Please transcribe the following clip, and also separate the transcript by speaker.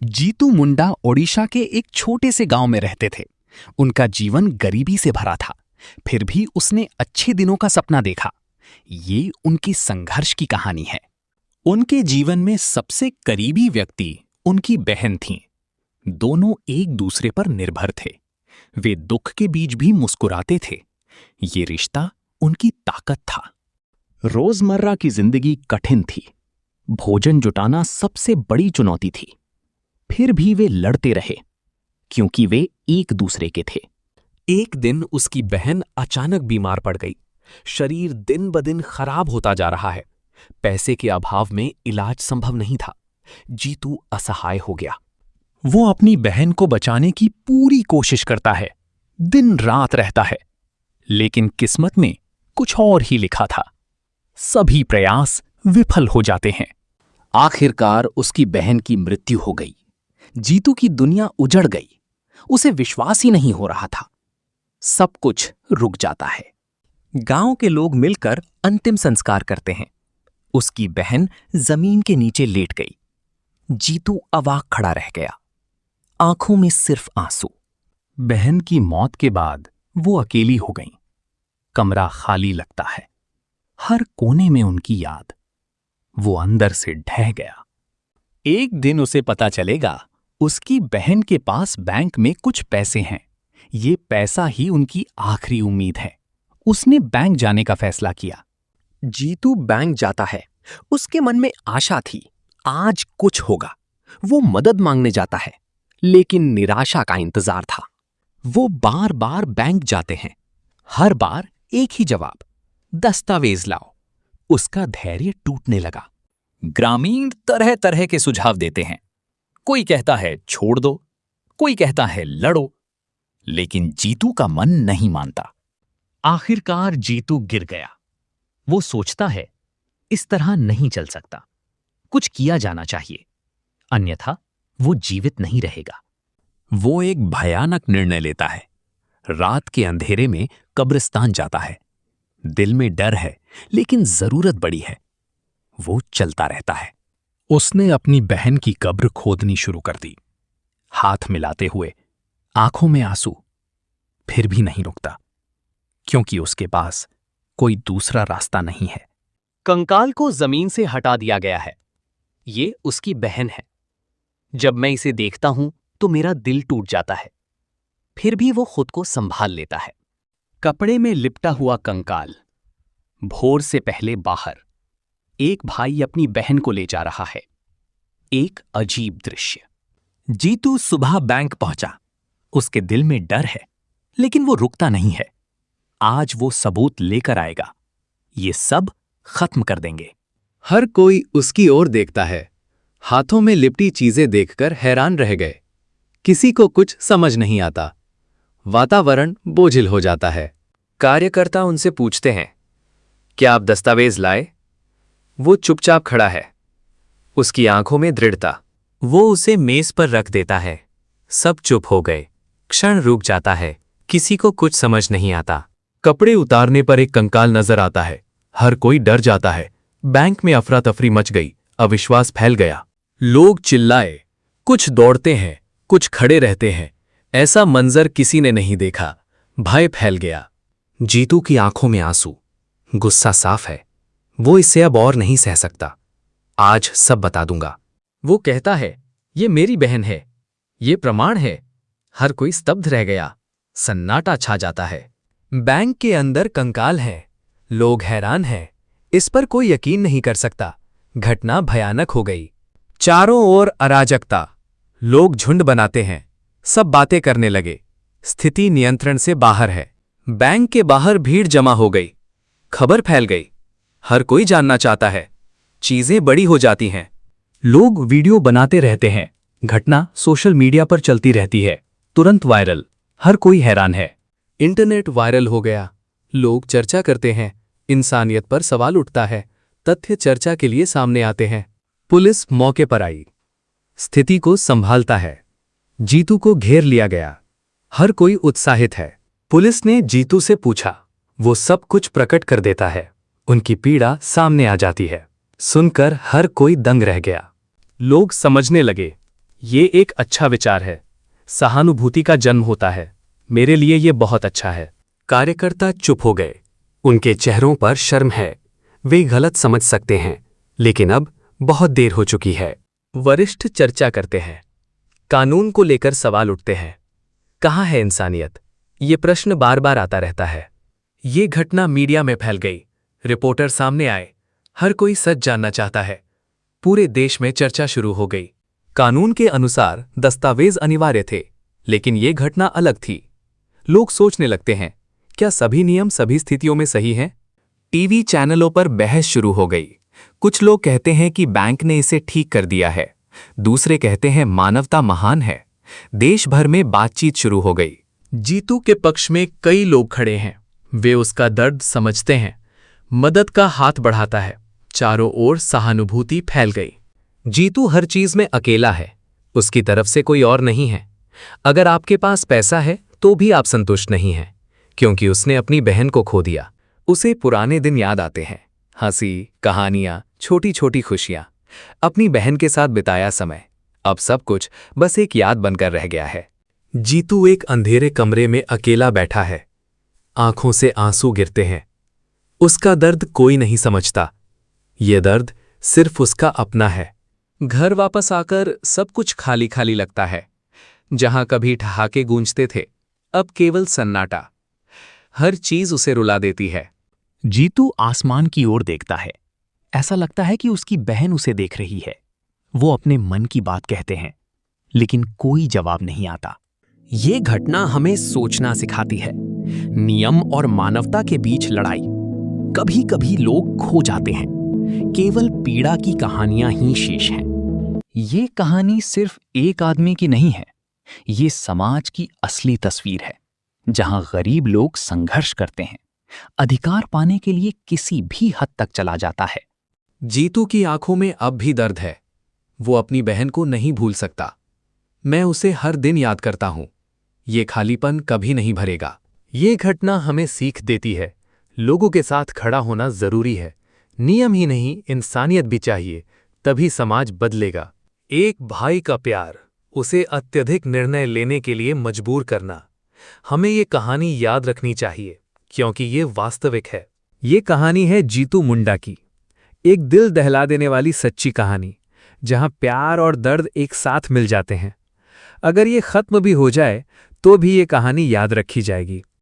Speaker 1: जीतू मुंडा ओडिशा के एक छोटे से गांव में रहते थे। उनका जीवन गरीबी से भरा था, फिर भी उसने अच्छे दिनों का सपना देखा। ये उनकी संघर्ष की कहानी है। उनके जीवन में सबसे करीबी व्यक्ति उनकी बहन थीं। दोनों एक दूसरे पर निर्भर थे। वे दुख के बीच भी मुस्कुराते थे। ये रिश्ता उनकी ताकत था। रोजमर्रा की जिंदगी कठिन थी। भोजन जुटाना सबसे बड़ी चुनौती थी। फिर भी वे लड़ते रहे, क्योंकि वे एक दूसरे के थे।
Speaker 2: एक दिन उसकी बहन अचानक बीमार पड़ गई। शरीर दिन ब दिन खराब होता जा रहा है। पैसे के अभाव में इलाज संभव नहीं था। जीतू असहाय हो गया।
Speaker 1: वो अपनी बहन को बचाने की पूरी कोशिश करता है, दिन रात रहता है, लेकिन किस्मत में कुछ और ही लिखा था। सभी प्रयास विफल हो जाते हैं। आखिरकार उसकी बहन की मृत्यु हो गई। जीतू की दुनिया उजड़ गई। उसे विश्वास ही नहीं हो रहा था। सब कुछ रुक जाता है। गांव के लोग मिलकर अंतिम संस्कार करते हैं। उसकी बहन जमीन के नीचे लेट गई। जीतू अवाक खड़ा रह गया, आंखों में सिर्फ आंसू। बहन की मौत के बाद वो अकेली हो गई। कमरा खाली लगता है, हर कोने में उनकी याद। वो अंदर से ढह गया। एक दिन उसे पता चलेगा उसकी बहन के पास बैंक में कुछ पैसे हैं। ये पैसा ही उनकी आखिरी उम्मीद है। उसने बैंक जाने का फैसला किया।
Speaker 2: जीतू बैंक जाता है। उसके मन में आशा थी, आज कुछ होगा। वो मदद मांगने जाता है, लेकिन निराशा का इंतजार था। वो बार बार बैंक जाते हैं। हर बार एक ही जवाब, दस्तावेज लाओ। उसका धैर्य टूटने लगा।
Speaker 1: ग्रामीण तरह तरह के सुझाव देते हैं। कोई कहता है छोड़ दो, कोई कहता है लड़ो, लेकिन जीतू का मन नहीं मानता। आखिरकार जीतू गिर गया। वो सोचता है, इस तरह नहीं चल सकता, कुछ किया जाना चाहिए, अन्यथा वो जीवित नहीं रहेगा। वो एक भयानक निर्णय लेता है। रात के अंधेरे में कब्रिस्तान जाता है। दिल में डर है, लेकिन जरूरत बड़ी है। वो चलता रहता है। उसने अपनी बहन की कब्र खोदनी शुरू कर दी, हाथ मिलाते हुए, आंखों में आंसू। फिर भी नहीं रुकता, क्योंकि उसके पास कोई दूसरा रास्ता नहीं है।
Speaker 2: कंकाल को जमीन से हटा दिया गया है। ये उसकी बहन है। जब मैं इसे देखता हूं तो मेरा दिल टूट जाता है। फिर भी वो खुद को संभाल लेता है। कपड़े में लिपटा हुआ कंकाल। भोर से पहले बाहर एक भाई अपनी बहन को ले जा रहा है। एक अजीब दृश्य।
Speaker 1: जीतू सुबह बैंक पहुंचा। उसके दिल में डर है, लेकिन वो रुकता नहीं है। आज वो सबूत लेकर आएगा। ये सब खत्म कर देंगे।
Speaker 3: हर कोई उसकी ओर देखता है। हाथों में लिपटी चीजें देखकर हैरान रह गए। किसी को कुछ समझ नहीं आता। वातावरण बोझिल हो जाता है। कार्यकर्ता उनसे पूछते हैं, क्या आप दस्तावेज लाए? वो चुपचाप खड़ा है, उसकी आंखों में दृढ़ता। वो उसे मेज पर रख देता है। सब चुप हो गए। क्षण रुक जाता है। किसी को कुछ समझ नहीं आता। कपड़े उतारने पर एक कंकाल नजर आता है। हर कोई डर जाता है। बैंक में अफरा तफरी मच गई। अविश्वास फैल गया। लोग चिल्लाए, कुछ दौड़ते हैं, कुछ खड़े रहते हैं। ऐसा मंजर किसी ने नहीं देखा। भय फैल गया। जीतू की आंखों में आंसू। गुस्सा साफ है। वो इससे अब और नहीं सह सकता। आज सब बता दूंगा। वो कहता है, ये मेरी बहन है, ये प्रमाण है। हर कोई स्तब्ध रह गया। सन्नाटा छा जाता है। बैंक के अंदर कंकाल है। लोग हैरान हैं। इस पर कोई यकीन नहीं कर सकता। घटना भयानक हो गई। चारों ओर अराजकता। लोग झुंड बनाते हैं। सब बातें करने लगे। स्थिति नियंत्रण से बाहर है। बैंक के बाहर भीड़ जमा हो गई। खबर फैल गई। हर कोई जानना चाहता है। चीजें बड़ी हो जाती हैं।
Speaker 1: लोग वीडियो बनाते रहते हैं। घटना सोशल मीडिया पर चलती रहती है, तुरंत वायरल। हर कोई हैरान है।
Speaker 3: इंटरनेट वायरल हो गया। लोग चर्चा करते हैं। इंसानियत पर सवाल उठता है। तथ्य चर्चा के लिए सामने आते हैं। पुलिस मौके पर आई। स्थिति को संभालता है। जीतू को घेर लिया गया। हर कोई उत्साहित है। पुलिस ने जीतू से पूछा। वो सब कुछ प्रकट कर देता है। उनकी पीड़ा सामने आ जाती है। सुनकर हर कोई दंग रह गया। लोग समझने लगे, ये एक अच्छा विचार है। सहानुभूति का जन्म होता है। मेरे लिए ये बहुत अच्छा है। कार्यकर्ता चुप हो गए। उनके चेहरों पर शर्म है। वे गलत समझ सकते हैं, लेकिन अब बहुत देर हो चुकी है। वरिष्ठ चर्चा करते हैं। कानून को लेकर सवाल उठते हैं। कहाँ है इंसानियत? ये प्रश्न बार बार आता रहता है। ये घटना मीडिया में फैल गई। रिपोर्टर सामने आए। हर कोई सच जानना चाहता है। पूरे देश में चर्चा शुरू हो गई। कानून के अनुसार दस्तावेज अनिवार्य थे, लेकिन ये घटना अलग थी। लोग सोचने लगते हैं, क्या सभी नियम सभी स्थितियों में सही हैं? टीवी चैनलों पर बहस शुरू हो गई। कुछ लोग कहते हैं कि बैंक ने इसे ठीक कर दिया है। दूसरे कहते हैं मानवता महान है। देश भर में बातचीत शुरू हो गई। जीतू के पक्ष में कई लोग खड़े हैं। वे उसका दर्द समझते हैं। मदद का हाथ बढ़ाता है। चारों ओर सहानुभूति फैल गई। जीतू हर चीज में अकेला है। उसकी तरफ से कोई और नहीं है। अगर आपके पास पैसा है तो भी आप संतुष्ट नहीं हैं, क्योंकि उसने अपनी बहन को खो दिया। उसे पुराने दिन याद आते हैं। हंसी, कहानियां, छोटी छोटी खुशियां, अपनी बहन के साथ बिताया समय। अब सब कुछ बस एक याद बनकर रह गया है। जीतू एक अंधेरे कमरे में अकेला बैठा है। आंखों से आंसू गिरते हैं। उसका दर्द कोई नहीं समझता। ये दर्द सिर्फ उसका अपना है। घर वापस आकर सब कुछ खाली खाली लगता है। जहां कभी ठहाके गूंजते थे, अब केवल सन्नाटा। हर चीज उसे रुला देती है।
Speaker 1: जीतू आसमान की ओर देखता है। ऐसा लगता है कि उसकी बहन उसे देख रही है। वो अपने मन की बात कहते हैं, लेकिन कोई जवाब नहीं आता।
Speaker 2: ये घटना हमें सोचना सिखाती है। नियम और मानवता के बीच लड़ाई। कभी कभी लोग खो जाते हैं। केवल पीड़ा की कहानियां ही शेष हैं।
Speaker 1: ये कहानी सिर्फ एक आदमी की नहीं है। ये समाज की असली तस्वीर है, जहां गरीब लोग संघर्ष करते हैं, अधिकार पाने के लिए किसी भी हद तक चला जाता है।
Speaker 3: जीतू की आंखों में अब भी दर्द है। वो अपनी बहन को नहीं भूल सकता। मैं उसे हर दिन याद करता हूं। ये खालीपन कभी नहीं भरेगा। ये घटना हमें सीख देती है, लोगों के साथ खड़ा होना जरूरी है। नियम ही नहीं, इंसानियत भी चाहिए, तभी समाज बदलेगा। एक भाई का प्यार, उसे अत्यधिक निर्णय लेने के लिए मजबूर करना। हमें ये कहानी याद रखनी चाहिए, क्योंकि ये वास्तविक है। ये कहानी है जीतू मुंडा की, एक दिल दहला देने वाली सच्ची कहानी, जहां प्यार और दर्द एक साथ मिल जाते हैं। अगर ये खत्म भी हो जाए तो भी ये कहानी याद रखी जाएगी।